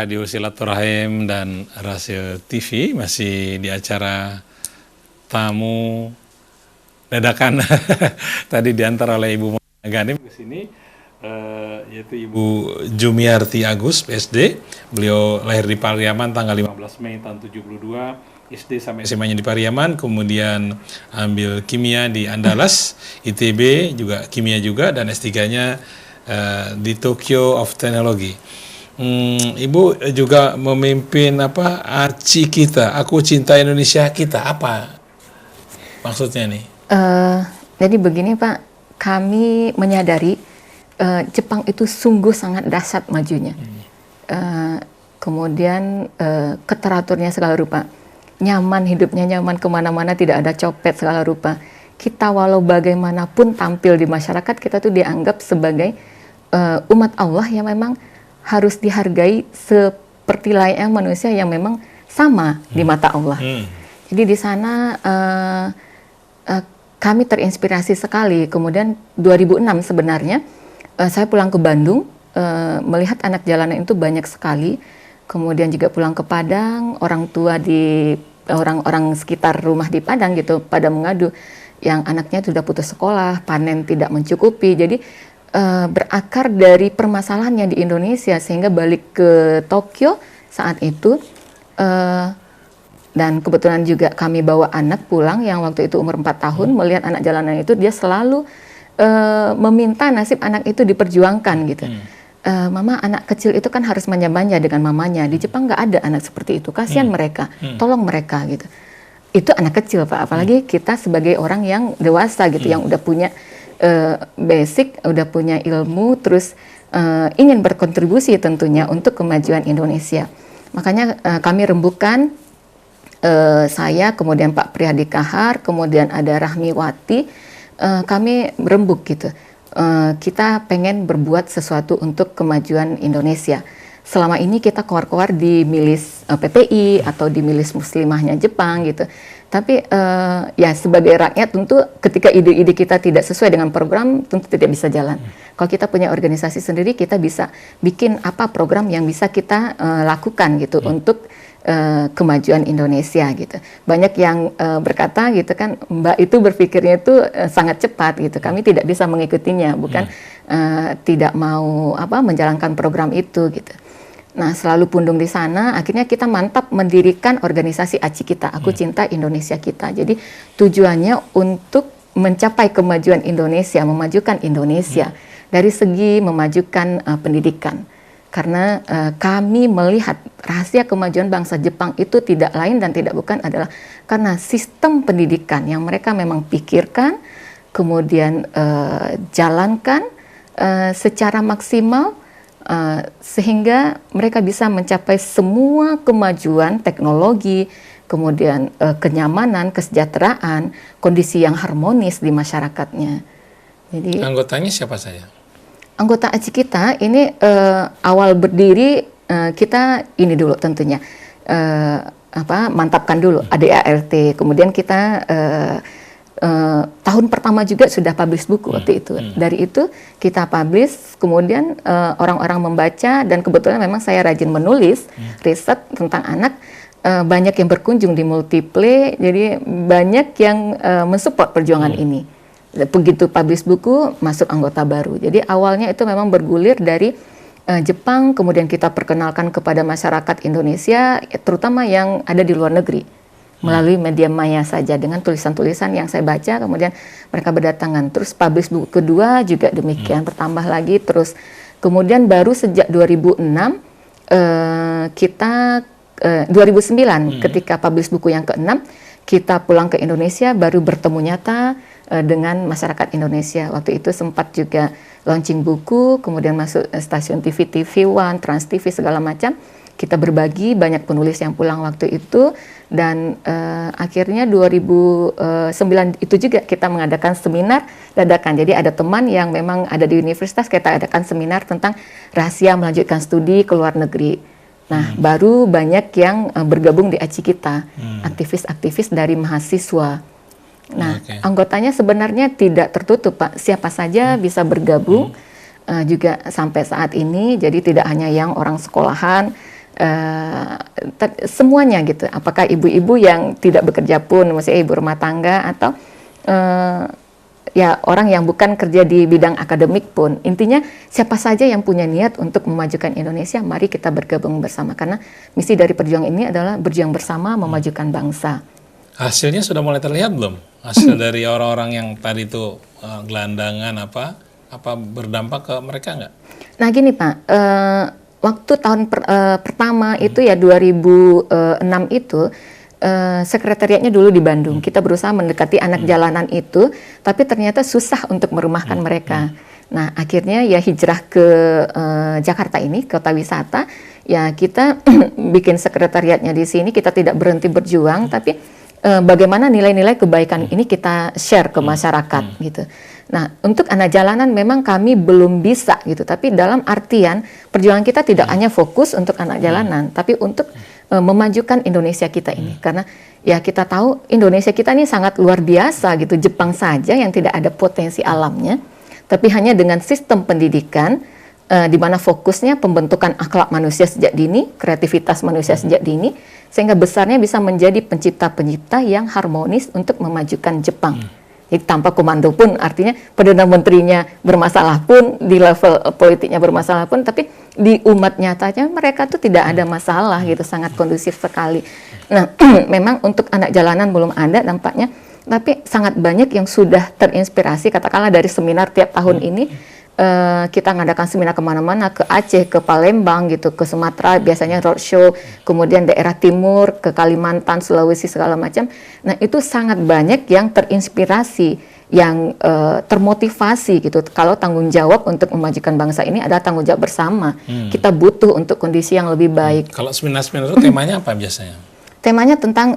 Radio Silaturahim dan Rasio TV masih di acara tamu dadakan tadi diantar oleh Ibu Ganim ke sini, yaitu Ibu Jumiarti Agus PSD. Beliau lahir di Pariaman tanggal 15 Mei tahun 72, SD sampai SMA-nya di Pariaman, kemudian ambil kimia di Andalas, ITB juga kimia juga, dan S3-nya di Tokyo of Technology. Ibu juga memimpin ACI kita, Aku Cinta Indonesia Kita. Apa maksudnya nih? Jadi begini Pak, kami menyadari Jepang itu sungguh sangat dahsyat majunya. Kemudian keteraturnya segala rupa. Nyaman hidupnya, nyaman kemana-mana, tidak ada copet segala rupa. Kita walau bagaimanapun tampil di masyarakat, kita tuh dianggap sebagai umat Allah yang memang harus dihargai seperti layaknya manusia yang memang sama di mata Allah. Jadi di sana kami terinspirasi sekali. Kemudian 2006 sebenarnya saya pulang ke Bandung, melihat anak jalanan itu banyak sekali. Kemudian juga pulang ke Padang, orang tua di orang-orang sekitar rumah di Padang gitu pada mengadu yang anaknya sudah putus sekolah, panen tidak mencukupi. Jadi berakar dari permasalahannya di Indonesia sehingga balik ke Tokyo saat itu, dan kebetulan juga kami bawa anak pulang yang waktu itu umur 4 tahun, melihat anak jalanan itu dia selalu meminta nasib anak itu diperjuangkan gitu. Mama, anak kecil itu kan harus manja-manja dengan mamanya. Di Jepang nggak ada anak seperti itu. Kasihan mereka, tolong mereka gitu. Itu anak kecil Pak, apalagi kita sebagai orang yang dewasa gitu, yang udah punya basic, udah punya ilmu, terus ingin berkontribusi tentunya untuk kemajuan Indonesia. Makanya kami rembukan, saya, kemudian Pak Priyadi Kahar, kemudian ada Rahmiwati, kami rembuk gitu. Kita pengen berbuat sesuatu untuk kemajuan Indonesia. Selama ini kita keluar-keluar di milis PPI atau di milis muslimahnya Jepang gitu. Tapi ya sebagai rakyat tentu ketika ide-ide kita tidak sesuai dengan program tentu tidak bisa jalan. Kalau kita punya organisasi sendiri, kita bisa bikin apa program yang bisa kita lakukan gitu untuk kemajuan Indonesia gitu. Banyak yang berkata gitu kan, Mbak itu berpikirnya itu sangat cepat gitu. Kami tidak bisa mengikutinya, bukan tidak mau menjalankan program itu gitu. Nah, selalu pundung di sana, akhirnya kita mantap mendirikan organisasi ACI kita, Aku Cinta Indonesia Kita. Jadi tujuannya untuk mencapai kemajuan Indonesia, memajukan Indonesia dari segi memajukan pendidikan. Karena kami melihat rahasia kemajuan bangsa Jepang itu tidak lain dan tidak bukan adalah karena sistem pendidikan yang mereka memang pikirkan, kemudian jalankan secara maksimal, sehingga mereka bisa mencapai semua kemajuan teknologi, kemudian kenyamanan, kesejahteraan, kondisi yang harmonis di masyarakatnya. Jadi anggotanya siapa saja? Anggota ACI kita ini awal berdiri kita ini dulu tentunya mantapkan dulu ADART, kemudian kita tahun pertama juga sudah publish buku waktu itu. Dari itu kita publish, kemudian orang-orang membaca, dan kebetulan memang saya rajin menulis riset tentang anak. Banyak yang berkunjung di Multiplay, jadi banyak yang mensupport perjuangan ini. Begitu publish buku, masuk anggota baru. Jadi awalnya itu memang bergulir dari Jepang, kemudian kita perkenalkan kepada masyarakat Indonesia, terutama yang ada di luar negeri, melalui media maya saja, dengan tulisan-tulisan yang saya baca, kemudian mereka berdatangan. Terus publish buku kedua juga demikian, bertambah lagi terus. Kemudian baru sejak 2006, kita 2009 ketika publish buku yang ke-6, kita pulang ke Indonesia, baru bertemu nyata dengan masyarakat Indonesia. Waktu itu sempat juga launching buku, kemudian masuk stasiun TV, TV One, Trans TV, segala macam. Kita berbagi, banyak penulis yang pulang waktu itu, dan akhirnya 2009 itu juga kita mengadakan seminar dadakan. Jadi ada teman yang memang ada di universitas, kita adakan seminar tentang rahasia melanjutkan studi ke luar negeri. Nah, baru banyak yang bergabung di ACI kita, aktivis-aktivis dari mahasiswa. Nah, anggotanya sebenarnya tidak tertutup, Pak. Siapa saja bisa bergabung juga sampai saat ini. Jadi tidak hanya yang orang sekolahan, semuanya gitu. Apakah ibu-ibu yang tidak bekerja pun, maksudnya ibu rumah tangga atau ya orang yang bukan kerja di bidang akademik pun. Intinya siapa saja yang punya niat untuk memajukan Indonesia, mari kita bergabung bersama. Karena misi dari perjuangan ini adalah berjuang bersama memajukan bangsa. Hasilnya sudah mulai terlihat belum? Hasil dari orang-orang yang tadi itu gelandangan apa berdampak ke mereka nggak? Nah gini Pak, waktu tahun pertama itu ya 2006 itu, sekretariatnya dulu di Bandung. Kita berusaha mendekati anak jalanan itu, tapi ternyata susah untuk merumahkan mereka. Nah, akhirnya ya hijrah ke Jakarta ini, kota wisata. Ya kita bikin sekretariatnya di sini, kita tidak berhenti berjuang, tapi bagaimana nilai-nilai kebaikan ini kita share ke masyarakat gitu. Nah, untuk anak jalanan memang kami belum bisa gitu, tapi dalam artian perjuangan kita tidak hanya fokus untuk anak jalanan, tapi untuk memajukan Indonesia kita ini. Karena ya kita tahu Indonesia kita ini sangat luar biasa gitu. Jepang saja yang tidak ada potensi alamnya, tapi hanya dengan sistem pendidikan di mana fokusnya pembentukan akhlak manusia sejak dini, kreativitas manusia sejak dini, sehingga besarnya bisa menjadi pencipta-pencipta yang harmonis untuk memajukan Jepang. Jadi tanpa komando pun, artinya Perdana Menterinya bermasalah pun, di level politiknya bermasalah pun, tapi di umat nyatanya mereka tuh tidak ada masalah gitu, sangat kondusif sekali. Nah, memang untuk anak jalanan belum ada nampaknya, tapi sangat banyak yang sudah terinspirasi, katakanlah dari seminar tiap tahun ini, kita ngadakan seminar kemana-mana, ke Aceh, ke Palembang gitu, ke Sumatera, biasanya roadshow, kemudian daerah timur, ke Kalimantan, Sulawesi, segala macam. Nah, itu sangat banyak yang terinspirasi, yang termotivasi gitu. Kalau tanggung jawab untuk memajukan bangsa ini adalah tanggung jawab bersama. Kita butuh untuk kondisi yang lebih baik. Kalau seminar-seminar itu temanya apa biasanya? Temanya tentang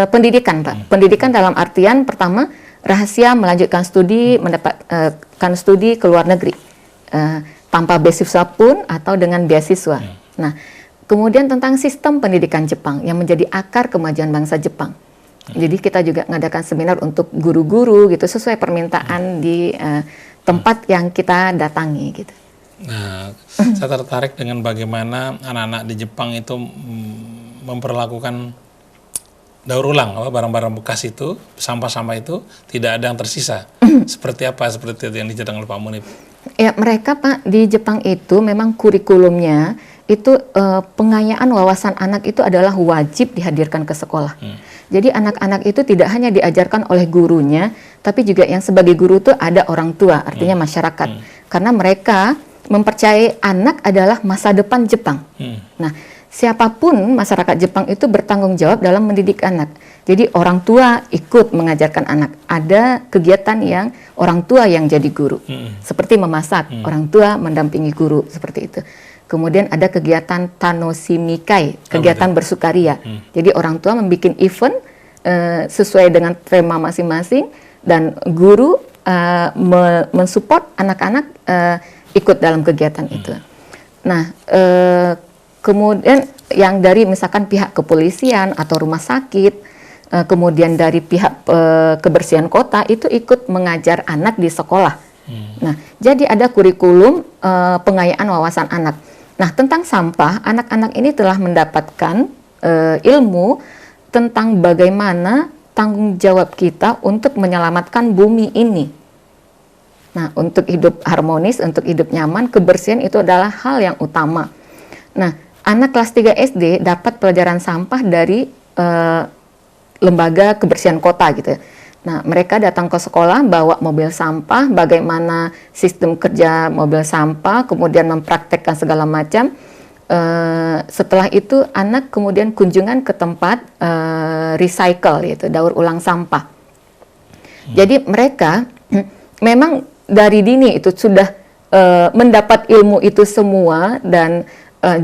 pendidikan, Pak. Pendidikan dalam artian pertama, rahasia melanjutkan studi, mendapatkan studi ke luar negeri tanpa beasiswa pun atau dengan beasiswa. Nah, kemudian tentang sistem pendidikan Jepang yang menjadi akar kemajuan bangsa Jepang. Jadi kita juga mengadakan seminar untuk guru-guru gitu sesuai permintaan di tempat yang kita datangi gitu. Nah, saya tertarik dengan bagaimana anak-anak di Jepang itu memperlakukan daur ulang barang-barang bekas itu, sampah-sampah itu tidak ada yang tersisa. Seperti apa seperti yang diceritakan oleh Pak Munib? Ya, mereka Pak di Jepang itu memang kurikulumnya itu pengayaan wawasan anak itu adalah wajib dihadirkan ke sekolah. Jadi anak-anak itu tidak hanya diajarkan oleh gurunya, tapi juga yang sebagai guru itu ada orang tua, artinya masyarakat. Karena mereka mempercayai anak adalah masa depan Jepang. Nah, siapapun masyarakat Jepang itu bertanggung jawab dalam mendidik anak. Jadi orang tua ikut mengajarkan anak. Ada kegiatan yang orang tua yang jadi guru. Seperti memasak, orang tua mendampingi guru, seperti itu. Kemudian ada kegiatan Tanoshimikai, kegiatan bersukaria. Jadi orang tua membuat event sesuai dengan tema masing-masing dan guru mensupport anak-anak ikut dalam kegiatan itu. Nah, kemudian yang dari misalkan pihak kepolisian atau rumah sakit, kemudian dari pihak kebersihan kota itu ikut mengajar anak di sekolah. Nah, jadi ada kurikulum pengayaan wawasan anak. Nah, tentang sampah, anak-anak ini telah mendapatkan ilmu tentang bagaimana tanggung jawab kita untuk menyelamatkan bumi ini. Nah, untuk hidup harmonis, untuk hidup nyaman, kebersihan itu adalah hal yang utama. Nah, anak kelas 3 SD dapat pelajaran sampah dari lembaga kebersihan kota gitu. Nah, mereka datang ke sekolah bawa mobil sampah, bagaimana sistem kerja mobil sampah, kemudian mempraktekkan segala macam. Setelah itu anak kemudian kunjungan ke tempat recycle yaitu daur ulang sampah. Jadi mereka memang dari dini itu sudah mendapat ilmu itu semua dan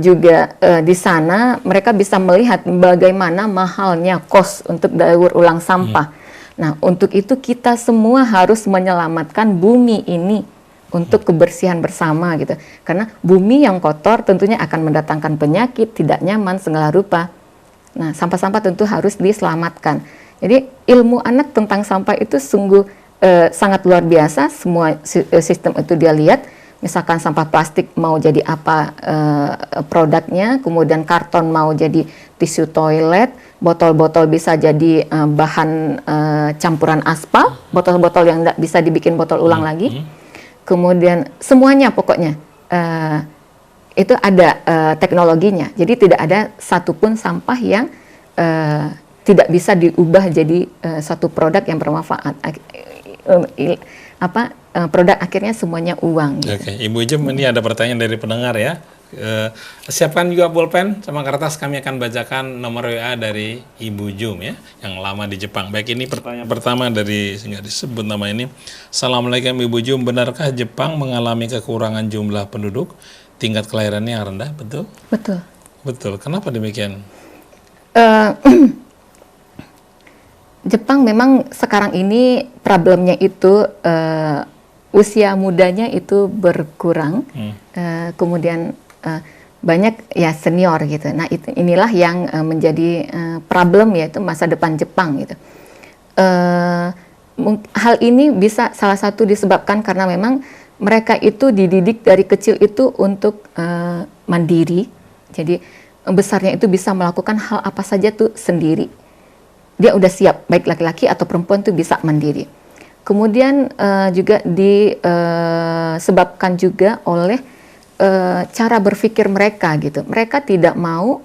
juga di sana mereka bisa melihat bagaimana mahalnya kos untuk daur ulang sampah. Nah, untuk itu kita semua harus menyelamatkan bumi ini untuk kebersihan bersama gitu. Karena bumi yang kotor tentunya akan mendatangkan penyakit, tidak nyaman, segala rupa. Nah, sampah-sampah tentu harus diselamatkan. Jadi ilmu anak tentang sampah itu sungguh sangat luar biasa. Semua sistem itu dia lihat. misalkan sampah plastik mau jadi apa produknya, kemudian karton mau jadi tisu toilet, botol-botol bisa jadi bahan campuran aspal, botol-botol yang tidak bisa dibikin botol ulang lagi. Kemudian semuanya pokoknya itu ada teknologinya. Jadi tidak ada satupun sampah yang tidak bisa diubah jadi suatu produk yang bermanfaat. Produk akhirnya semuanya uang. Gitu. Oke, Ibu Jum, ini ada pertanyaan dari pendengar ya. Siapkan juga pulpen sama kertas, kami akan bacakan nomor WA dari Ibu Jum ya, yang lama di Jepang. Baik, ini pertanyaan pertama dari, nggak disebut nama ini. Assalamualaikum Ibu Jum, benarkah Jepang mengalami kekurangan jumlah penduduk, tingkat kelahirannya yang rendah, betul? Betul. Betul, kenapa demikian? Jepang memang sekarang ini problemnya itu usia mudanya itu berkurang, kemudian banyak ya senior gitu. Nah inilah yang menjadi problem, yaitu masa depan Jepang gitu. Hal ini bisa salah satu disebabkan karena memang mereka itu dididik dari kecil itu untuk mandiri. Jadi besarnya itu bisa melakukan hal apa saja tuh sendiri. Dia udah siap, baik laki-laki atau perempuan tuh bisa mandiri. Kemudian juga disebabkan juga oleh cara berpikir mereka gitu. Mereka tidak mau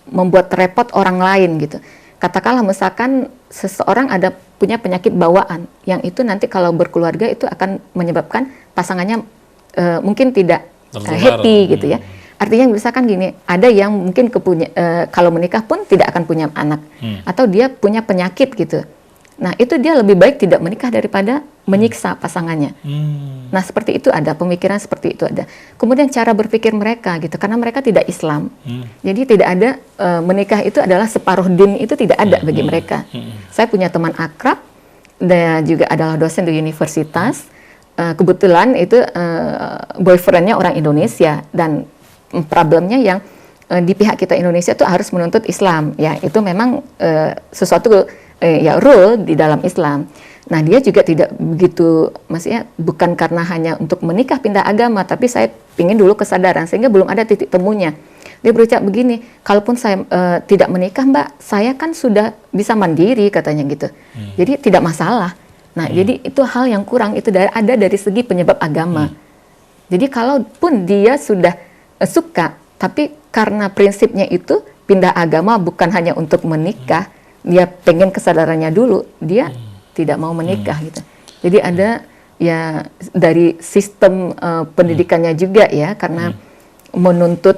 membuat repot orang lain gitu. Katakanlah misalkan seseorang ada punya penyakit bawaan, yang itu nanti kalau berkeluarga itu akan menyebabkan pasangannya mungkin tidak happy gitu ya. Artinya misalkan gini, ada yang mungkin kalau menikah pun tidak akan punya anak, atau dia punya penyakit gitu. Nah itu dia lebih baik tidak menikah daripada menyiksa pasangannya. Nah seperti itu ada, pemikiran seperti itu ada. Kemudian cara berpikir mereka gitu, karena mereka tidak Islam, jadi tidak ada menikah itu adalah separuh din, itu tidak ada bagi mereka. Saya punya teman akrab, dan juga adalah dosen di universitas. Kebetulan itu boyfriendnya orang Indonesia, dan problemnya yang di pihak kita Indonesia itu harus menuntut Islam, ya itu memang sesuatu ya rule di dalam Islam. Nah dia juga tidak begitu, maksudnya bukan karena hanya untuk menikah pindah agama, tapi saya ingin dulu kesadaran, sehingga belum ada titik temunya. Dia berucap begini, kalaupun saya tidak menikah Mbak, saya kan sudah bisa mandiri katanya gitu, jadi tidak masalah. Nah jadi itu hal yang kurang, itu ada dari segi penyebab agama. Jadi kalaupun dia sudah suka, tapi karena prinsipnya itu pindah agama bukan hanya untuk menikah, dia pengen kesadarannya dulu, dia tidak mau menikah gitu. Jadi ada ya dari sistem pendidikannya juga ya, karena menuntut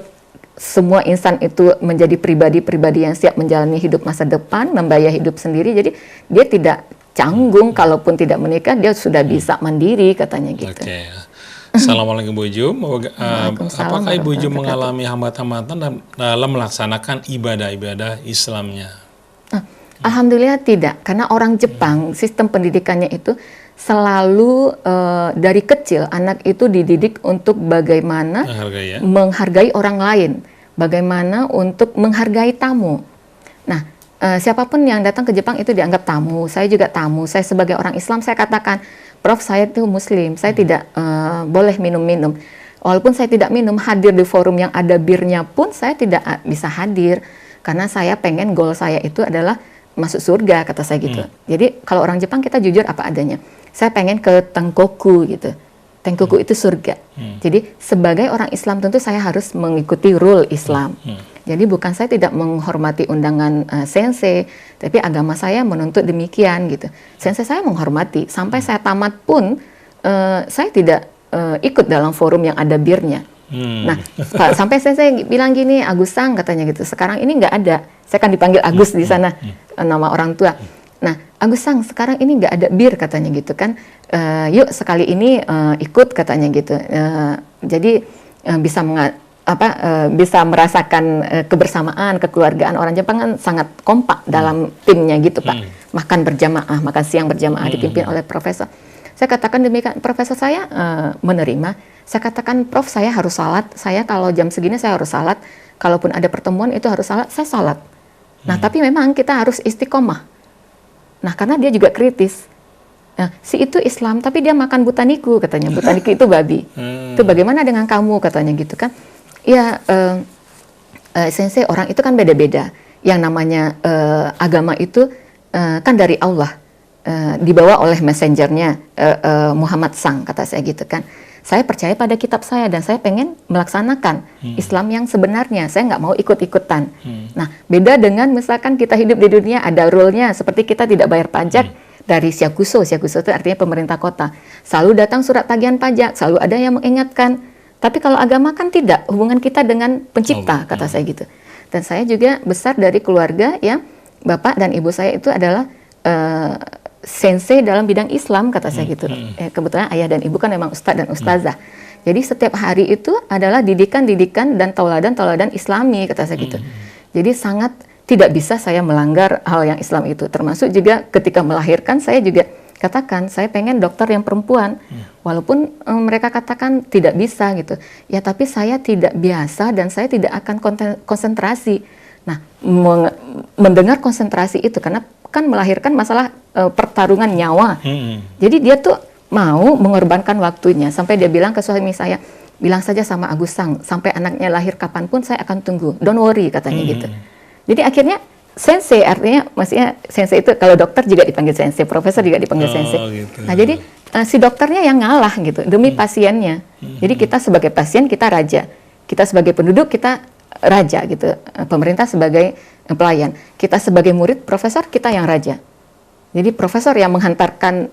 semua insan itu menjadi pribadi-pribadi yang siap menjalani hidup masa depan, membayar hidup sendiri. Jadi dia tidak canggung kalaupun tidak menikah, dia sudah bisa mandiri katanya gitu. Okay. Assalamualaikum Bu Jum, apakah Ibu Jum mengalami hambatan-hambatan dalam melaksanakan ibadah-ibadah Islamnya? Alhamdulillah tidak, karena orang Jepang sistem pendidikannya itu selalu dari kecil anak itu dididik untuk bagaimana menghargai orang lain, bagaimana untuk menghargai tamu. Nah, siapapun yang datang ke Jepang itu dianggap tamu. Saya juga tamu. Saya sebagai orang Islam saya katakan, Prof, saya itu Muslim, saya tidak boleh minum-minum. Walaupun saya tidak minum, hadir di forum yang ada birnya pun saya tidak bisa hadir. Karena saya pengen goal saya itu adalah masuk surga, kata saya gitu. Jadi kalau orang Jepang kita jujur apa adanya. Saya pengen ke Tenkoku gitu. Tenkoku itu surga. Jadi sebagai orang Islam tentu saya harus mengikuti rule Islam. Jadi bukan saya tidak menghormati undangan sensei, tapi agama saya menuntut demikian gitu. Sensei saya menghormati, sampai saya tamat pun saya tidak ikut dalam forum yang ada birnya. Nah, sampai sensei bilang gini, Agus Sang katanya gitu, sekarang ini nggak ada, saya kan dipanggil Agus di sana, nama orang tua. Nah, Agus Sang, sekarang ini nggak ada bir katanya gitu kan, yuk sekali ini ikut katanya gitu. Jadi bisa bisa merasakan kebersamaan, kekeluargaan. Orang Jepang kan sangat kompak dalam timnya gitu Pak. Makan berjamaah, makan siang berjamaah dipimpin oleh profesor. Saya katakan demikian, profesor saya menerima. Saya katakan, Prof, saya harus salat. Saya kalau jam segini saya harus salat. Kalaupun ada pertemuan itu harus salat, saya salat. Nah, tapi memang kita harus istiqomah. Nah, karena dia juga kritis. Nah, si itu Islam tapi dia makan butaniku katanya. Butaniku itu babi. Itu bagaimana dengan kamu katanya gitu kan? Ya sensei, orang itu kan beda-beda. Yang namanya agama itu kan dari Allah, dibawa oleh messengernya Muhammad Sang, kata saya gitu kan. Saya percaya pada kitab saya dan saya pengen melaksanakan Islam yang sebenarnya. Saya nggak mau ikut-ikutan. Nah, beda dengan misalkan kita hidup di dunia ada rule-nya, seperti kita tidak bayar pajak dari Syakuso. Syakuso itu artinya pemerintah kota. Selalu datang surat tagihan pajak, selalu ada yang mengingatkan. Tapi kalau agama kan tidak, hubungan kita dengan pencipta, kata saya gitu. Dan saya juga besar dari keluarga yang bapak dan ibu saya itu adalah sensei dalam bidang Islam, kata saya gitu. Kebetulan ayah dan ibu kan memang ustadz dan ustazah. Jadi setiap hari itu adalah didikan-didikan dan tauladan-tauladan Islami, kata saya gitu. Jadi sangat tidak bisa saya melanggar hal yang Islam itu. Termasuk juga ketika melahirkan saya juga katakan saya pengen dokter yang perempuan. Walaupun mereka katakan tidak bisa gitu. Ya tapi saya tidak biasa dan saya tidak akan konsentrasi. Nah, mendengar konsentrasi itu karena kan melahirkan masalah pertarungan nyawa. Jadi dia tuh mau mengorbankan waktunya sampai dia bilang ke suami saya, bilang saja sama Agus Sang sampai anaknya lahir kapanpun saya akan tunggu. Don't worry katanya gitu. Jadi akhirnya sensei, artinya maksudnya sensei itu kalau dokter juga dipanggil sensei, profesor juga dipanggil sensei. Gitu. Nah jadi si dokternya yang ngalah gitu demi pasiennya. Jadi kita sebagai pasien kita raja, kita sebagai penduduk kita raja gitu. Pemerintah sebagai pelayan, kita sebagai murid profesor kita yang raja. Jadi profesor yang menghantarkan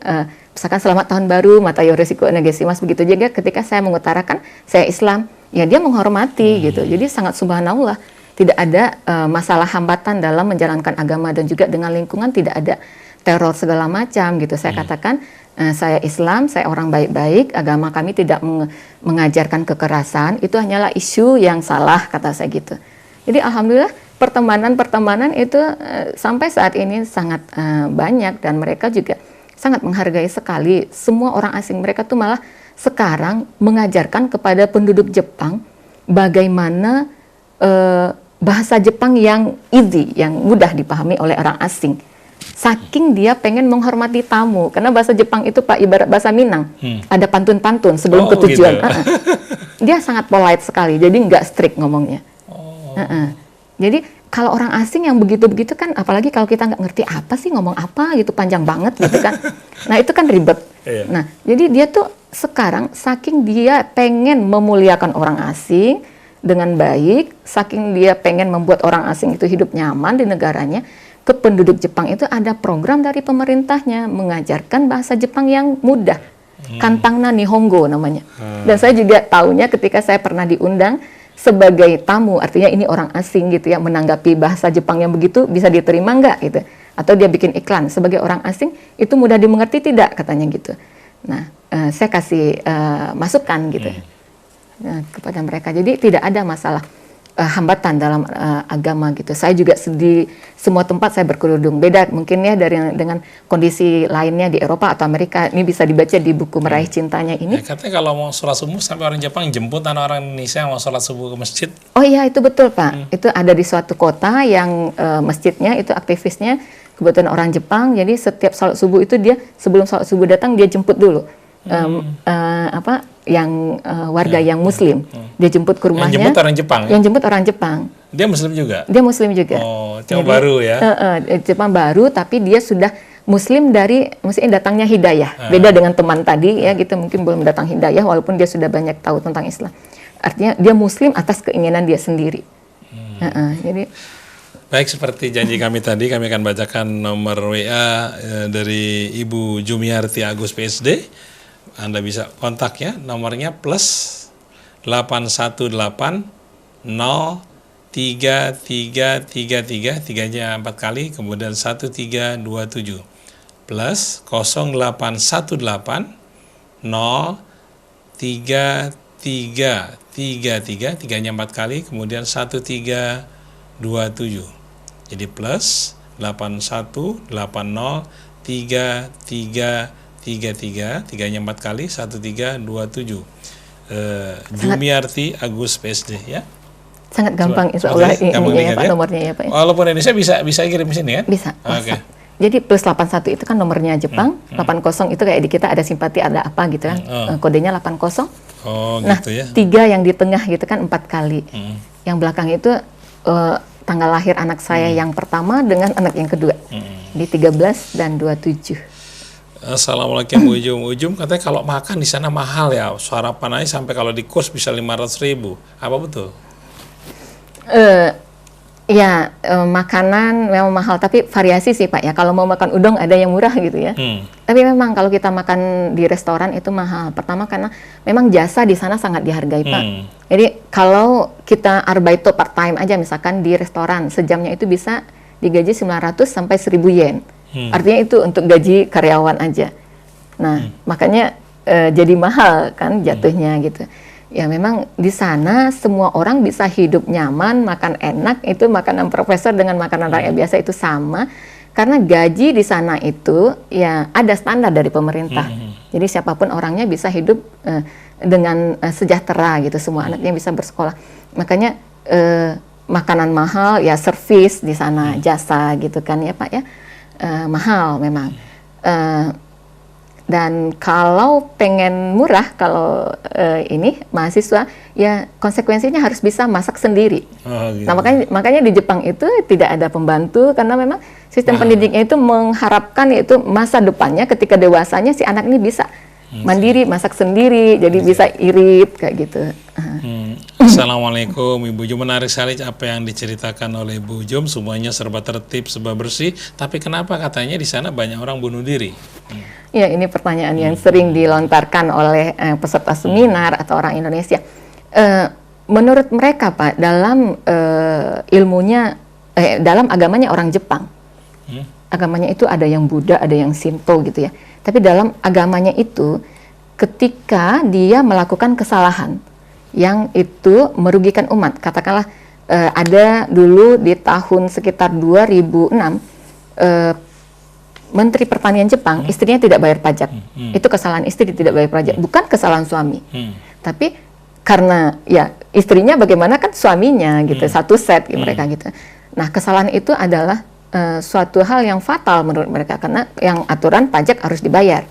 misalkan selamat tahun baru, Matayo Resiko Negesimas, begitu juga ketika saya mengutarakan saya Islam, ya dia menghormati gitu. Jadi sangat subhanallah. Tidak ada masalah hambatan dalam menjalankan agama dan juga dengan lingkungan tidak ada teror segala macam gitu. Saya katakan saya Islam, saya orang baik-baik, agama kami tidak mengajarkan kekerasan, itu hanyalah isu yang salah, kata saya gitu. Jadi alhamdulillah pertemanan itu sampai saat ini sangat banyak dan mereka juga sangat menghargai sekali semua orang asing. Mereka tuh malah sekarang mengajarkan kepada penduduk Jepang bagaimana bahasa Jepang yang easy, yang mudah dipahami oleh orang asing. Saking dia pengen menghormati tamu, karena bahasa Jepang itu Pak ibarat bahasa Minang, ada pantun-pantun sebelum ke tujuan. Gitu. Dia sangat polite sekali, jadi nggak strict ngomongnya. Jadi kalau orang asing yang begitu-begitu kan, apalagi kalau kita nggak ngerti apa sih ngomong apa gitu, panjang banget gitu kan. Nah itu kan ribet. Nah jadi dia tuh sekarang saking dia pengen memuliakan orang asing dengan baik, saking dia pengen membuat orang asing itu hidup nyaman di negaranya, ke penduduk Jepang itu ada program dari pemerintahnya mengajarkan bahasa Jepang yang mudah. Kantangna Nihongo namanya. Dan saya juga tahunya ketika saya pernah diundang sebagai tamu, artinya ini orang asing gitu ya, menanggapi bahasa Jepang yang begitu bisa diterima nggak gitu. Atau dia bikin iklan sebagai orang asing, itu mudah dimengerti tidak katanya gitu. Nah, saya kasih masukan gitu. Kepada mereka. Jadi tidak ada masalah hambatan dalam agama gitu. Saya juga di semua tempat saya berkerudung. Beda mungkin ya dengan kondisi lainnya di Eropa atau Amerika. Ini bisa dibaca di buku Meraih Cintanya ini. Katanya kalau mau sholat subuh sampai orang Jepang jemput anak orang Indonesia yang mau sholat subuh ke masjid. Oh iya itu betul Pak. Itu ada di suatu kota yang masjidnya itu aktivisnya kebetulan orang Jepang. Jadi setiap sholat subuh itu dia sebelum sholat subuh datang dia jemput dulu. Warga yang Muslim, dia jemput ke rumahnya. Yang jemput orang Jepang. Yang jemput orang Jepang. Dia Muslim juga. Dia Muslim juga. Oh, Jepang baru ya. Jepang baru, tapi dia sudah Muslim dari, maksudnya datangnya hidayah. Beda dengan teman tadi ya, gitu mungkin belum datang hidayah, walaupun dia sudah banyak tahu tentang Islam. Artinya dia Muslim atas keinginan dia sendiri. Jadi. Baik, seperti janji kami tadi, kami akan bacakan nomor WA dari Ibu Jumiarti Agus PSD. Anda bisa kontak ya, nomornya plus 818 03333, tiganya 4 kali, kemudian 1327 plus 0818 03333, tiganya 4 kali, kemudian 1327. Jadi plus 81803333, tiganya 4 kali, 1327. Jumiarti Agus PSD ya. Sangat gampang insya Allah ini ya Pak, nomornya ya Pak. Walaupun Indonesia bisa kirim sini kan? Bisa. Oke. Jadi plus 81 itu kan nomornya Jepang, 80 itu kayak di kita ada simpati, ada apa gitu kan, kodenya 80. Oh Nah, gitu ya. 3 yang di tengah gitu kan 4 kali. Yang belakang itu tanggal lahir anak saya yang pertama dengan anak yang kedua. Di 13 dan 27. Assalamualaikum Bu Ujum. Ujum katanya kalau makan di sana mahal ya, sarapan aja sampai kalau di kos bisa 500.000. Apa betul? Ya, makanan memang mahal, tapi variasi sih Pak ya. Kalau mau makan udang ada yang murah gitu ya. Tapi memang kalau kita makan di restoran itu mahal. Pertama karena memang jasa di sana sangat dihargai Pak. Jadi kalau kita arbeito part time aja misalkan di restoran, sejamnya itu bisa digaji 900 sampai 1.000 yen. Artinya itu untuk gaji karyawan aja. Nah, makanya jadi mahal kan jatuhnya gitu. Ya memang di sana semua orang bisa hidup nyaman, makan enak, itu makanan profesor dengan makanan rakyat biasa itu sama. Karena gaji di sana itu ya ada standar dari pemerintah. Jadi siapapun orangnya bisa hidup dengan sejahtera gitu, semua anaknya bisa bersekolah. Makanya makanan mahal, ya servis di sana, jasa gitu kan ya Pak ya, mahal memang. Dan kalau pengen murah, kalau ini mahasiswa, ya konsekuensinya harus bisa masak sendiri. Gitu. Nah makanya di Jepang itu tidak ada pembantu, karena memang sistem pendidiknya itu mengharapkan yaitu masa depannya ketika dewasanya si anak ini bisa mandiri, masak sendiri, jadi bisa irit kayak gitu. Assalamualaikum Ibu Jum, menarik sekali apa yang diceritakan oleh Ibu Jum, semuanya serba tertib, serba bersih. Tapi kenapa katanya di sana banyak orang bunuh diri? Ya, ini pertanyaan yang sering dilontarkan oleh peserta seminar atau orang Indonesia. Menurut mereka Pak, dalam ilmunya, dalam agamanya orang Jepang, agamanya itu ada yang Buddha, ada yang Shinto gitu ya. Tapi dalam agamanya itu, ketika dia melakukan kesalahan yang itu merugikan umat, katakanlah ada dulu di tahun sekitar 2006, Menteri Pertanian Jepang, istrinya tidak bayar pajak. Itu kesalahan istri, tidak bayar pajak, bukan kesalahan suami. Tapi karena ya istrinya bagaimana kan suaminya gitu, satu set gitu, mereka gitu. Nah, kesalahan itu adalah suatu hal yang fatal menurut mereka, karena yang aturan pajak harus dibayar.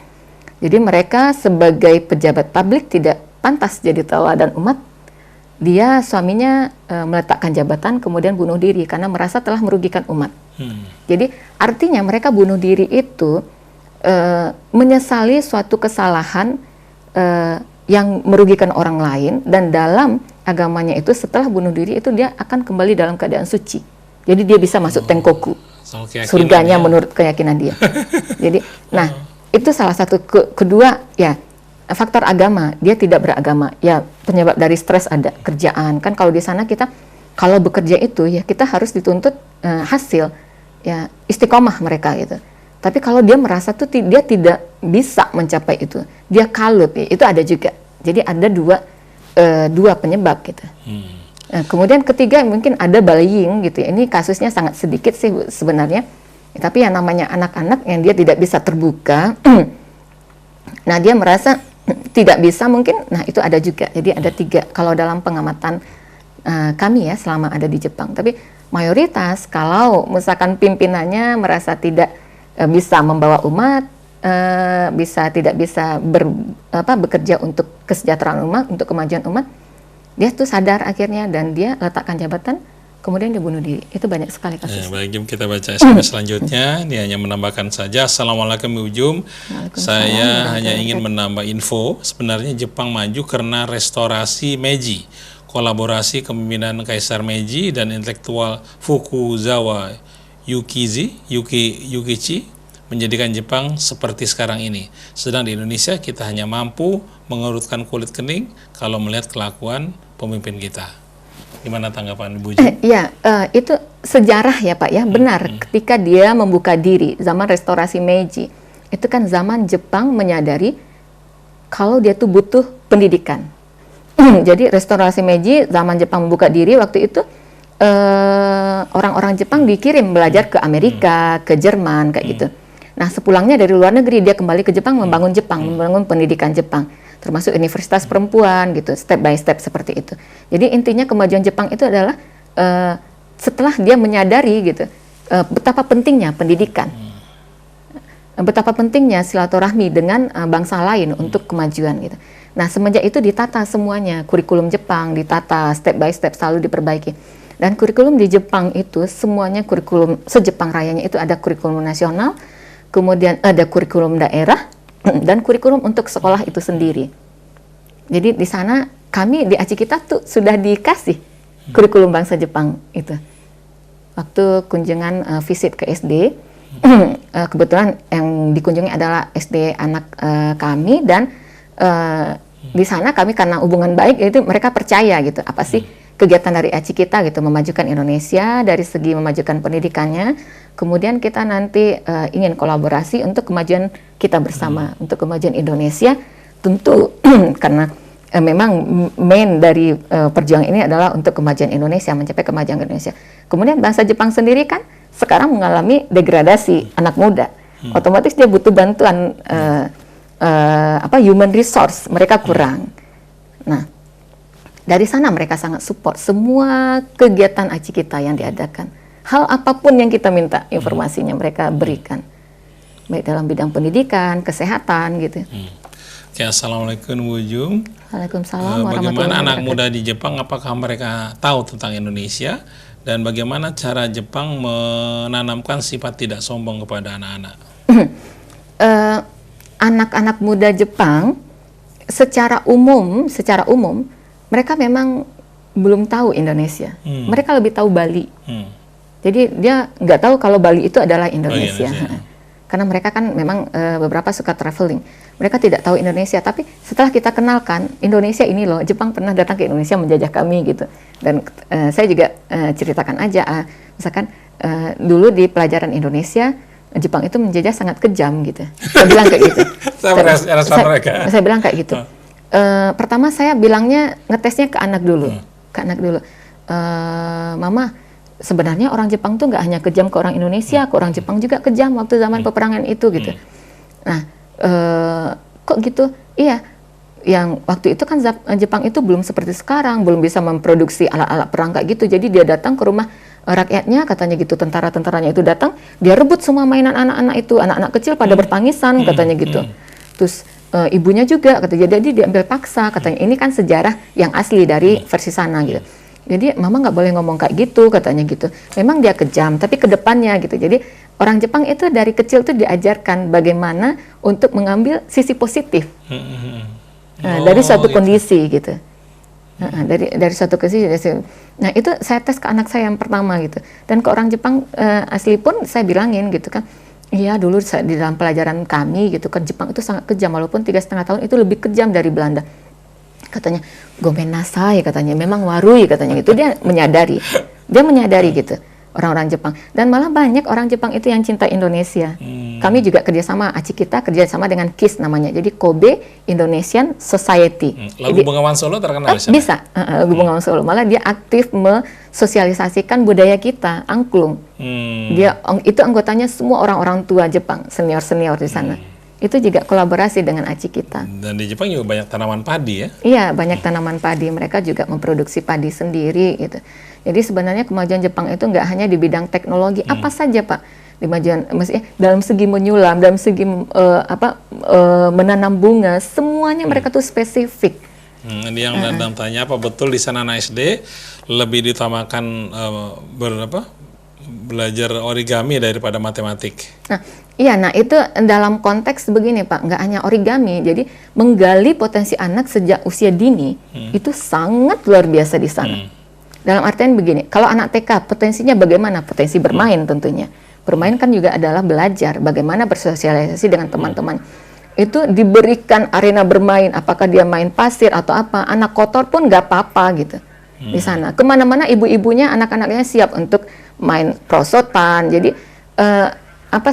Jadi mereka sebagai pejabat publik tidak pantas jadi teladan umat. Dia suaminya meletakkan jabatan kemudian bunuh diri karena merasa telah merugikan umat. Jadi artinya mereka bunuh diri itu menyesali suatu kesalahan yang merugikan orang lain, dan dalam agamanya itu setelah bunuh diri itu dia akan kembali dalam keadaan suci. Jadi dia bisa masuk Tenkoku, surganya menurut keyakinan dia. Jadi, nah itu salah satu. Kedua ya faktor agama, dia tidak beragama. Ya penyebab dari stres ada, kerjaan kan kalau di sana kita kalau bekerja itu ya kita harus dituntut hasil, ya istiqomah mereka gitu. Tapi kalau dia merasa tuh dia tidak bisa mencapai itu, dia kalut, ya, itu ada juga. Jadi ada dua penyebab gitu. Nah, kemudian ketiga mungkin ada bullying gitu ya. Ini kasusnya sangat sedikit sih sebenarnya. Ya, tapi yang namanya anak-anak yang dia tidak bisa terbuka, nah dia merasa tidak bisa mungkin, nah itu ada juga. Jadi ada 3 kalau dalam pengamatan kami ya selama ada di Jepang. Tapi mayoritas kalau misalkan pimpinannya merasa tidak bisa membawa umat, tidak bisa bekerja untuk kesejahteraan umat, untuk kemajuan umat, dia tuh sadar akhirnya dan dia letakkan jabatan, kemudian dia bunuh diri. Itu banyak sekali kasus. Baik, Jum, kita baca SMS selanjutnya. Dia hanya menambahkan saja, Assalamualaikum Ibu Jum, saya hanya ingin menambah info. Sebenarnya Jepang maju karena restorasi Meiji, kolaborasi kepemimpinan Kaisar Meiji dan intelektual Fukuzawa Yukichi menjadikan Jepang seperti sekarang ini. Sedang di Indonesia kita hanya mampu mengerutkan kulit kening kalau melihat kelakuan pemimpin kita. Gimana tanggapan Ibu Jum? Ya, itu sejarah ya Pak ya, benar. Ketika dia membuka diri, zaman restorasi Meiji, itu kan zaman Jepang menyadari kalau dia tuh butuh pendidikan. Jadi restorasi Meiji, zaman Jepang membuka diri, waktu itu orang-orang Jepang dikirim belajar ke Amerika, ke Jerman, kayak gitu. Nah, sepulangnya dari luar negeri, dia kembali ke Jepang, membangun pendidikan Jepang, termasuk universitas perempuan gitu, step by step seperti itu. Jadi intinya kemajuan Jepang itu adalah setelah dia menyadari gitu betapa pentingnya pendidikan. betapa pentingnya silaturahmi dengan bangsa lain untuk kemajuan gitu. Nah, semenjak itu ditata semuanya, kurikulum Jepang ditata step by step, selalu diperbaiki. Dan kurikulum di Jepang itu semuanya kurikulum se-Jepang rayanya itu ada kurikulum nasional, kemudian ada kurikulum daerah, dan kurikulum untuk sekolah itu sendiri. Jadi di sana kami di ACI kita tuh sudah dikasih kurikulum bangsa Jepang itu. Waktu kunjungan visit ke SD, kebetulan yang dikunjungi adalah SD anak kami, dan di sana kami karena hubungan baik itu mereka percaya gitu apa sih kegiatan dari ACI kita gitu, memajukan Indonesia dari segi memajukan pendidikannya, kemudian kita nanti ingin kolaborasi untuk kemajuan kita bersama, untuk kemajuan Indonesia tentu karena memang main dari perjuangan ini adalah untuk kemajuan Indonesia, mencapai kemajuan Indonesia. Kemudian bangsa Jepang sendiri kan sekarang mengalami degradasi anak muda, otomatis dia butuh bantuan human resource, mereka kurang. Nah, dari sana mereka sangat support semua kegiatan ACI kita yang diadakan. Hal apapun yang kita minta informasinya mereka berikan, baik dalam bidang pendidikan, kesehatan gitu. Ya, Assalamualaikum Bu Jum. Waalaikumsalam warahmatullahi Bagaimana anak wabarakatuh. muda di Jepang, apakah mereka tahu tentang Indonesia? Dan bagaimana cara Jepang menanamkan sifat tidak sombong kepada anak-anak? Anak-anak muda Jepang secara umum mereka memang belum tahu Indonesia. Mereka lebih tahu Bali. Jadi dia nggak tahu kalau Bali itu adalah Indonesia. Karena mereka kan memang beberapa suka traveling. Mereka tidak tahu Indonesia, tapi setelah kita kenalkan Indonesia ini loh, Jepang pernah datang ke Indonesia menjajah kami gitu. Dan saya juga ceritakan aja, misalkan dulu di pelajaran Indonesia, Jepang itu menjajah sangat kejam gitu. Saya bilang kayak gitu. Saya bilang kayak gitu. Pertama saya bilangnya ngetesnya ke anak dulu. Mama, sebenarnya orang Jepang tuh nggak hanya kejam ke orang Indonesia, ke orang Jepang juga kejam waktu zaman peperangan itu gitu. Nah, kok gitu? Iya, yang waktu itu kan Jepang itu belum seperti sekarang, belum bisa memproduksi alat-alat perang kayak gitu. Jadi dia datang ke rumah rakyatnya, katanya gitu, tentara-tentaranya itu datang, dia rebut semua mainan anak-anak itu, anak-anak kecil pada bertangisan, katanya gitu. Terus ibunya juga, katanya, jadi diambil paksa, katanya. Ini kan sejarah yang asli dari versi sana gitu. Jadi mama nggak boleh ngomong kayak gitu, katanya gitu. Memang dia kejam, tapi ke depannya gitu. Jadi orang Jepang itu dari kecil tuh diajarkan bagaimana untuk mengambil sisi positif dari suatu kondisi gitu. Dari suatu kondisi. Nah itu saya tes ke anak saya yang pertama gitu. Dan ke orang Jepang asli pun saya bilangin gitu kan. Iya dulu di dalam pelajaran kami gitu kan Jepang itu sangat kejam, walaupun 3,5 tahun itu lebih kejam dari Belanda. Katanya gomen nasai, katanya memang warui, katanya gitu. Dia menyadari gitu orang-orang Jepang, dan malah banyak orang Jepang itu yang cinta Indonesia. Kami juga kerjasama, ACI kita kerjasama dengan KIS namanya, jadi Kobe Indonesian Society. Lagu Bengawan Solo terkenal di sana? Bisa, Lagu Bengawan Solo, malah dia aktif mensosialisasikan budaya kita, angklung. Dia itu anggotanya semua orang-orang tua Jepang, senior-senior di sana. Itu juga kolaborasi dengan ACI kita. Dan di Jepang juga banyak tanaman padi ya? Iya, banyak tanaman padi. Mereka juga memproduksi padi sendiri gitu. Jadi sebenarnya kemajuan Jepang itu nggak hanya di bidang teknologi, apa saja Pak. Kemajuan, maksudnya dalam segi menyulam, dalam segi menanam bunga, semuanya mereka tuh spesifik. Ini yang Dadang tanya, apa betul di sana anak SD lebih diutamakan belajar origami daripada matematik? Iya, nah itu dalam konteks begini Pak, nggak hanya origami, jadi menggali potensi anak sejak usia dini itu sangat luar biasa di sana. Dalam artian begini, kalau anak TK potensinya bagaimana? Potensi bermain tentunya. Bermain kan juga adalah belajar bagaimana bersosialisasi dengan teman-teman. Itu diberikan arena bermain, apakah dia main pasir atau apa, anak kotor pun nggak apa-apa gitu. Di sana, kemana-mana ibu-ibunya, anak-anaknya siap untuk main prosotan. Jadi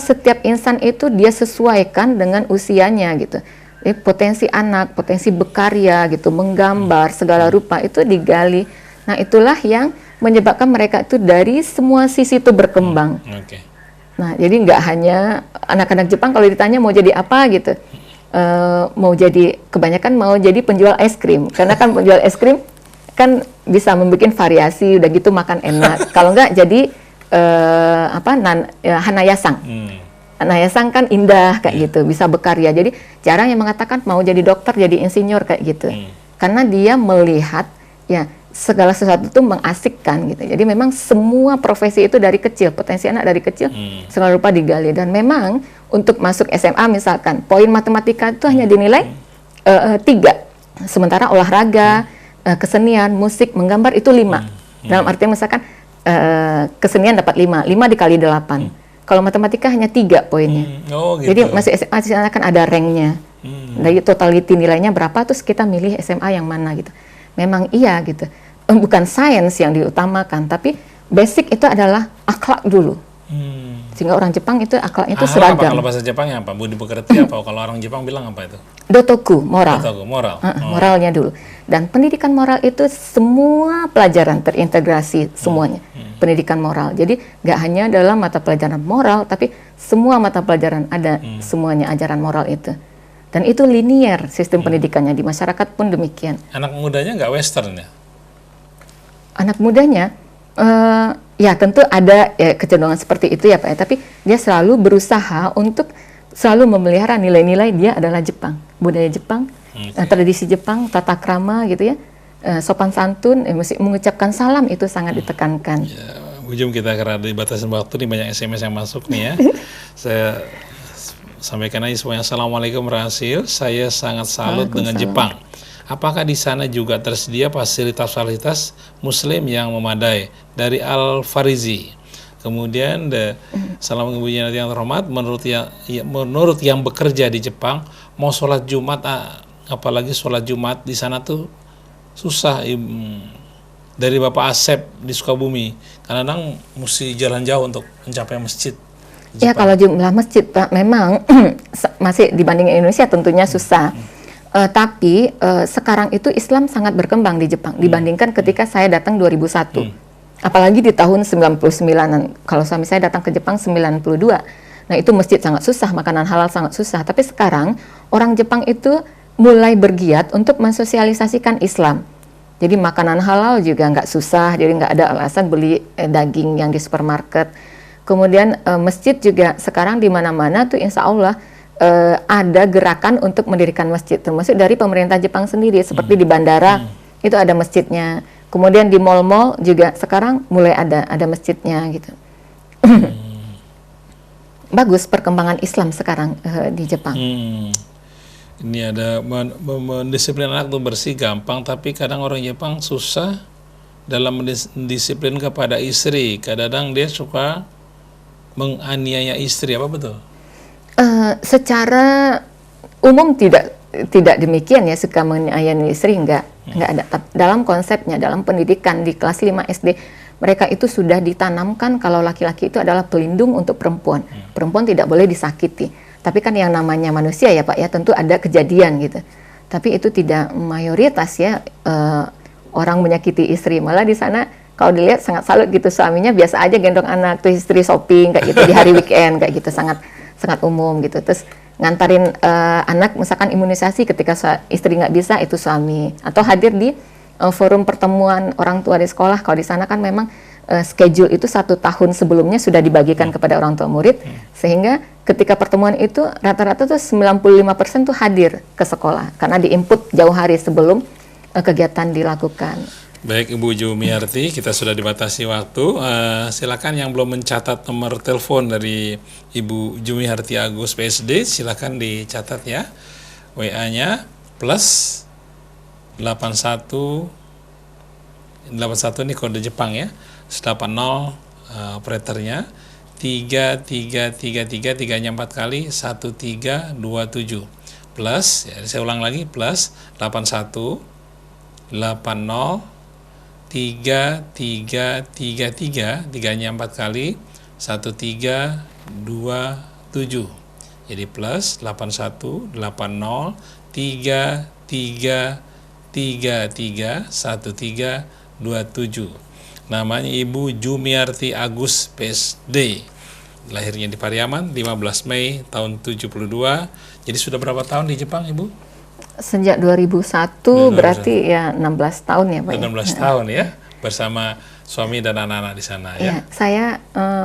setiap insan itu dia sesuaikan dengan usianya gitu. Jadi, potensi anak, potensi berkarya gitu, menggambar segala rupa itu digali. Nah itulah yang menyebabkan mereka itu dari semua sisi itu berkembang. Nah jadi nggak hanya anak-anak Jepang kalau ditanya mau jadi apa gitu, mau jadi, kebanyakan mau jadi penjual es krim, karena kan penjual es krim kan bisa membuat variasi, udah gitu makan enak. Kalau nggak jadi hanayasang. Nayasang kan indah kayak gitu, bisa berkarya. Jadi jarang yang mengatakan mau jadi dokter, jadi insinyur kayak gitu. Karena dia melihat ya segala sesuatu itu mengasikkan gitu. Jadi memang semua profesi itu dari kecil, potensi anak dari kecil selalu lupa digali. Dan memang untuk masuk SMA misalkan, poin matematika itu hanya dinilai 3. Sementara olahraga, kesenian, musik, menggambar itu 5. Dalam artian misalkan kesenian dapat 5 dikali 8. Kalau matematika hanya 3 poinnya. Oh, gitu. Jadi masih SMA di sana kan ada ranknya. Dari totality nilainya berapa, terus kita milih SMA yang mana gitu. Memang iya gitu. Bukan sains yang diutamakan, tapi basic itu adalah akhlak dulu. Sehingga orang Jepang itu akhlaknya itu seragam. Apa? Kalau bahasa Jepangnya apa? Budi pekerti apa? Kalau orang Jepang bilang apa itu? Dotoku, moral. Dotoku, moral. Moralnya dulu. Dan pendidikan moral itu semua pelajaran terintegrasi semuanya. Pendidikan moral. Jadi nggak hanya dalam mata pelajaran moral, tapi semua mata pelajaran ada semuanya ajaran moral itu. Dan itu linear sistem pendidikannya, di masyarakat pun demikian. Anak mudanya nggak western ya? Anak mudanya, ya tentu ada ya, kecenderungan seperti itu ya Pak ya, tapi dia selalu berusaha untuk selalu memelihara nilai-nilai dia adalah Jepang, budaya Jepang, tradisi Jepang, tata krama gitu ya, sopan santun, mesti mengucapkan salam itu sangat ditekankan. Ya, ujung kita karena dibatasin waktu nih, banyak SMS yang masuk nih ya. Saya sampaikan aja semuanya. Assalamualaikum Rahasil, saya sangat salut dengan Jepang. Apakah di sana juga tersedia fasilitas-fasilitas Muslim yang memadai? Dari Al Farizi. Kemudian salam ibu yang terhormat, menurut yang bekerja di Jepang, mau sholat Jumat, apalagi sholat Jumat di sana tuh susah. Dari Bapak Asep di Sukabumi, kadang-kadang mesti jalan jauh untuk mencapai masjid. Ya kalau jumlah masjid Pak memang masih dibanding Indonesia tentunya susah. Tapi sekarang itu Islam sangat berkembang di Jepang dibandingkan ketika saya datang 2001. Apalagi di tahun 99-an. Kalau suami saya datang ke Jepang 92. Nah, itu masjid sangat susah, makanan halal sangat susah. Tapi sekarang orang Jepang itu mulai bergiat untuk mensosialisasikan Islam. Jadi makanan halal juga nggak susah, jadi nggak ada alasan beli daging yang di supermarket. Kemudian masjid juga sekarang di mana-mana tuh insya Allah ada gerakan untuk mendirikan masjid, termasuk dari pemerintah Jepang sendiri, seperti di bandara itu ada masjidnya. Kemudian di mal-mal juga sekarang mulai ada masjidnya gitu. Bagus perkembangan Islam sekarang di Jepang. Ini ada mendisiplin anak tuh bersih gampang, tapi kadang orang Jepang susah dalam mendisiplin kepada istri. Kadang-kadang dia suka menganiaya istri, apa betul? Secara umum tidak demikian ya, suka menganiaya istri enggak ada. Dalam konsepnya, dalam pendidikan di kelas 5 SD, mereka itu sudah ditanamkan kalau laki-laki itu adalah pelindung untuk perempuan. Perempuan tidak boleh disakiti. Tapi kan yang namanya manusia ya Pak ya, tentu ada kejadian gitu. Tapi itu tidak mayoritas ya orang menyakiti istri. Malah di sana kalau dilihat sangat salut gitu, suaminya biasa aja gendong anak, tuh istri shopping kayak gitu di hari weekend kayak gitu, sangat umum gitu. Terus ngantarin anak misalkan imunisasi ketika istri nggak bisa, itu suami. Atau hadir di forum pertemuan orang tua di sekolah. Kalau di sana kan memang schedule itu 1 tahun sebelumnya sudah dibagikan kepada orang tua murid, sehingga ketika pertemuan itu rata-rata tuh 95% tuh hadir ke sekolah karena diinput jauh hari sebelum kegiatan dilakukan. Baik Ibu Jumiarti, kita sudah dibatasi waktu. Silakan yang belum mencatat nomor telepon dari Ibu Jumiarti Agus PSD, silakan dicatat ya. WA-nya plus 81 ini kode Jepang ya. 80 operatornya 3333 tiganya 4 kali 1327 plus ya, saya ulang lagi plus 81 80 3333 tiganya 4 kali 1327, jadi plus 81 80 3333 1327. Namanya Ibu Jumiarti Agus PSD. Lahirnya di Pariaman 15 Mei tahun 72. Jadi sudah berapa tahun di Jepang Ibu? Sejak 2001 berarti ya 16 tahun ya Pak. 16 tahun ya. bersama suami dan anak-anak di sana ya. Ya, saya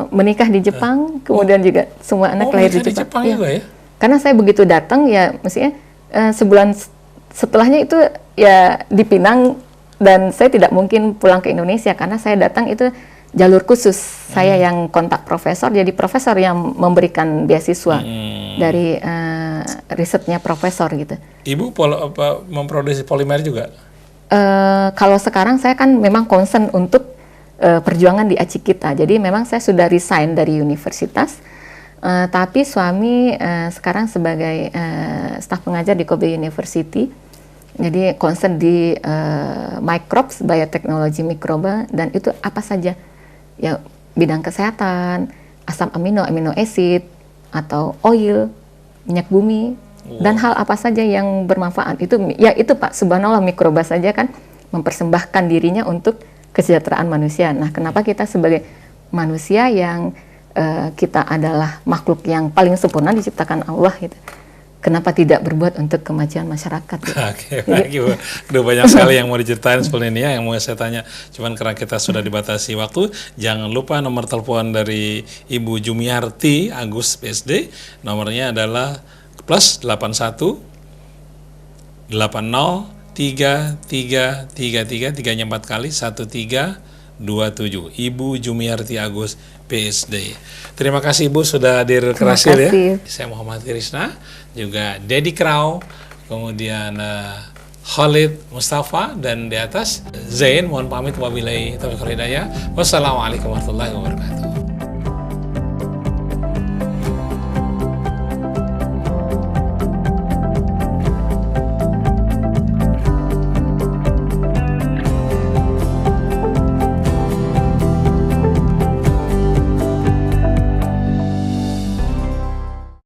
menikah di Jepang, kemudian juga semua anak lahir di menikah Jepang. juga ya? Karena saya begitu datang ya, maksudnya sebulan setelahnya itu ya di Pinang, dan saya tidak mungkin pulang ke Indonesia karena saya datang itu jalur khusus. Saya yang kontak profesor, jadi profesor yang memberikan beasiswa dari risetnya profesor gitu. Ibu memproduksi polimer juga? Kalau sekarang saya kan memang concern untuk perjuangan di Acikita. Jadi memang saya sudah resign dari universitas, tapi suami sekarang sebagai staf pengajar di Kobe University. Jadi concern di microbes, bioteknologi mikroba, dan itu apa saja ya, bidang kesehatan, asam amino, amino acid, atau oil, minyak bumi, dan hal apa saja yang bermanfaat. Itu ya itu Pak, subhanallah, mikroba saja kan mempersembahkan dirinya untuk kesejahteraan manusia. Nah, kenapa kita sebagai manusia yang kita adalah makhluk yang paling sempurna diciptakan Allah gitu, kenapa tidak berbuat untuk kemajuan masyarakat gitu. Oke, baik Ibu. Udah banyak sekali yang mau diceritain sebelum ini ya, yang mau saya tanya. Cuman karena kita sudah dibatasi waktu, jangan lupa nomor telepon dari Ibu Jumiarti Agus PSD. Nomornya adalah plus 81 80 3333, tiganya 4 kali, 1327. Ibu Jumiarti Agus PSD. Terima kasih Ibu sudah hadir ke Rasil ya. Saya Muhammad Krisna, juga Dedi Krau, kemudian Khalid Mustafa, dan di atas Zain. Mohon pamit wabillahi taufiq wal hidayah. Wassalamualaikum warahmatullahi wabarakatuh.